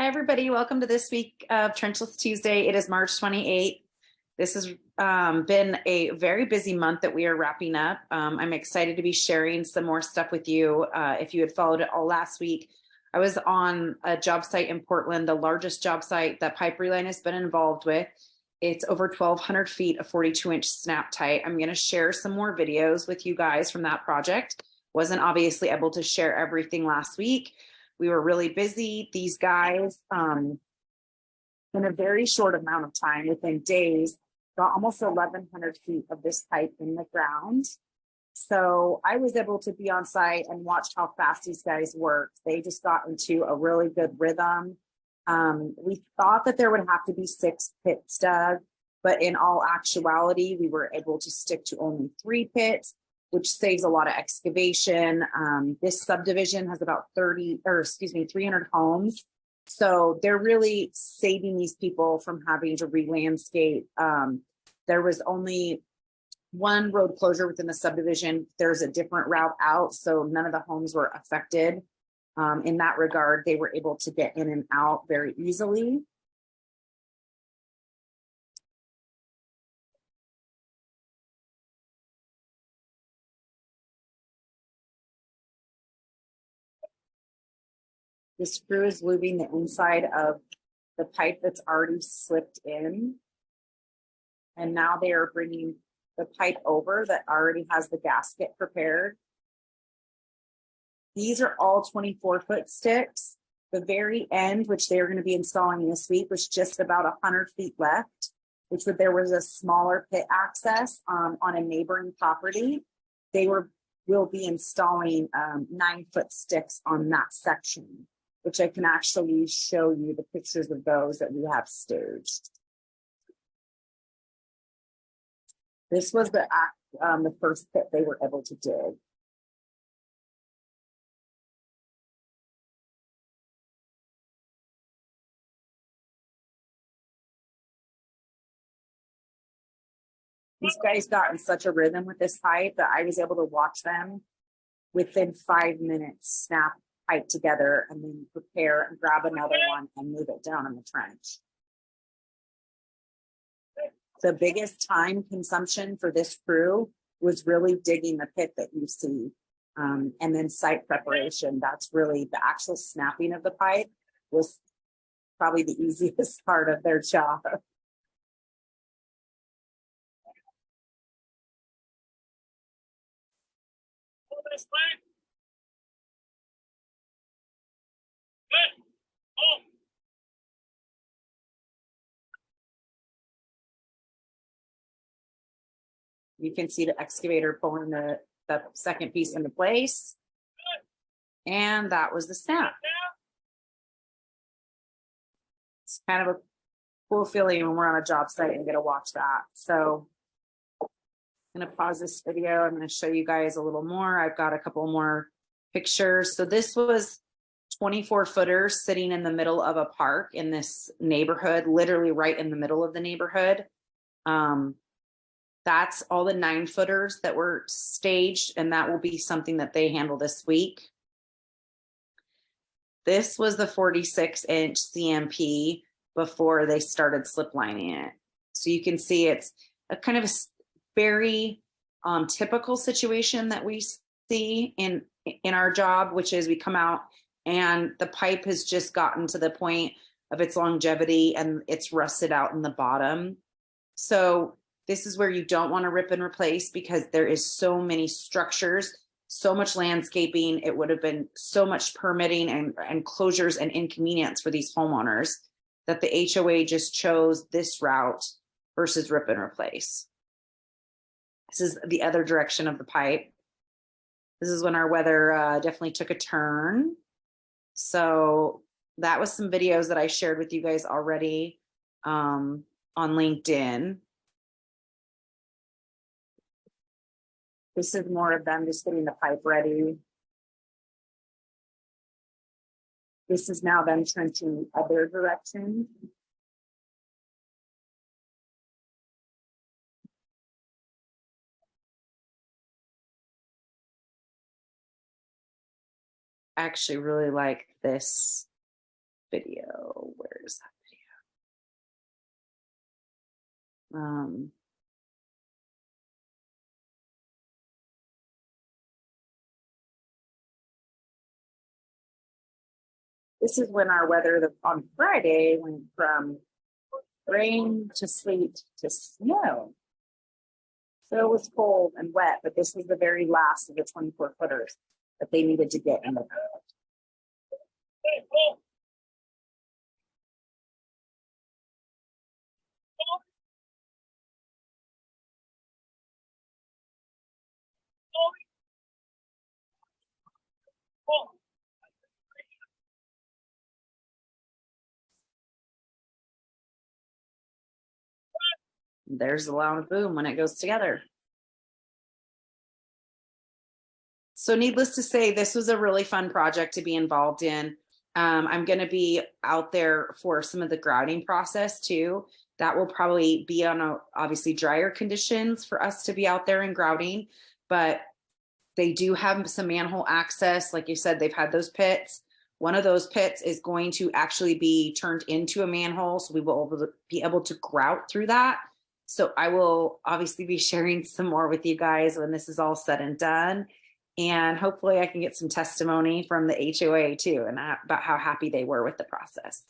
Hi, everybody. Welcome to this week of Trenchless Tuesday. It is March 28th. This has been a very busy month that we are wrapping up. I'm excited to be sharing some more stuff with you. If you had followed it all last week, I was on a job site in Portland, the largest job site that Pipe Reline has been involved with. It's over 1,200 feet of 42-inch snap tight. I'm going to share some more videos with you guys from that project. Wasn't obviously able to share everything last week. We were really busy. These guys, in a very short amount of time, within days, got almost 1,100 feet of this pipe in the ground. So I was able to be on site and watch how fast these guys worked. They just got into a really good rhythm. We thought that there would have to be 6 pits dug, but in all actuality, we were able to stick to only 3 pits, which saves a lot of excavation. This subdivision has about 300 homes. So they're really saving these people from having to re-landscape. There was only one road closure within the subdivision. There's a different route out, so none of the homes were affected. In that regard, they were able to get in and out very easily. The screw is lubing the inside of the pipe that's already slipped in. And now they are bringing the pipe over that already has the gasket prepared. These are all 24-foot sticks. The very end, which they're going to be installing this week, was just about 100 feet left, there was a smaller pit access on a neighboring property. They will be installing 9-foot sticks on that section, which I can actually show you the pictures of those that we have staged. This was the first pit they were able to dig. These guys got in such a rhythm with this pipe that I was able to watch them within 5 minutes snap pipe together and then prepare and grab another one and move it down in the trench. The biggest time consumption for this crew was really digging the pit that you see, and then site preparation. That's really the actual snapping of the pipe was probably the easiest part of their job. You can see the excavator pulling the second piece into place. And that was the snap. It's kind of a cool feeling when we're on a job site and get to watch that. So I'm going to pause this video. I'm going to show you guys a little more. I've got a couple more pictures. So this was 24 footers sitting in the middle of a park in this neighborhood, literally right in the middle of the neighborhood. That's all the 9-footers that were staged, and that will be something that they handle this week. This was the 46-inch CMP before they started slip lining it. So you can see it's a kind of a very typical situation that we see in our job, which is we come out and the pipe has just gotten to the point of its longevity and it's rusted out in the bottom. So this is where you don't want to rip and replace because there is so many structures, so much landscaping. It would have been so much permitting and closures and inconvenience for these homeowners that the HOA just chose this route versus rip and replace. This is the other direction of the pipe. This is when our weather definitely took a turn. So that was some videos that I shared with you guys already on LinkedIn. This is more of them just getting the pipe ready. This is now them trenching other direction. I actually really like this video. Where's that video? This is when our weather on Friday went from rain to sleet to snow. So it was cold and wet, but this was the very last of the 24 footers that they needed to get in the ground. There's the loud boom when it goes together. So needless to say, this was a really fun project to be involved in. I'm going to be out there for some of the grouting process too. That will probably be on obviously drier conditions for us to be out there and grouting, but they do have some manhole access. Like you said, they've had those pits. One of those pits is going to actually be turned into a manhole. So we will be able to grout through that. So I will obviously be sharing some more with you guys when this is all said and done. And hopefully I can get some testimony from the HOA too, and about how happy they were with the process.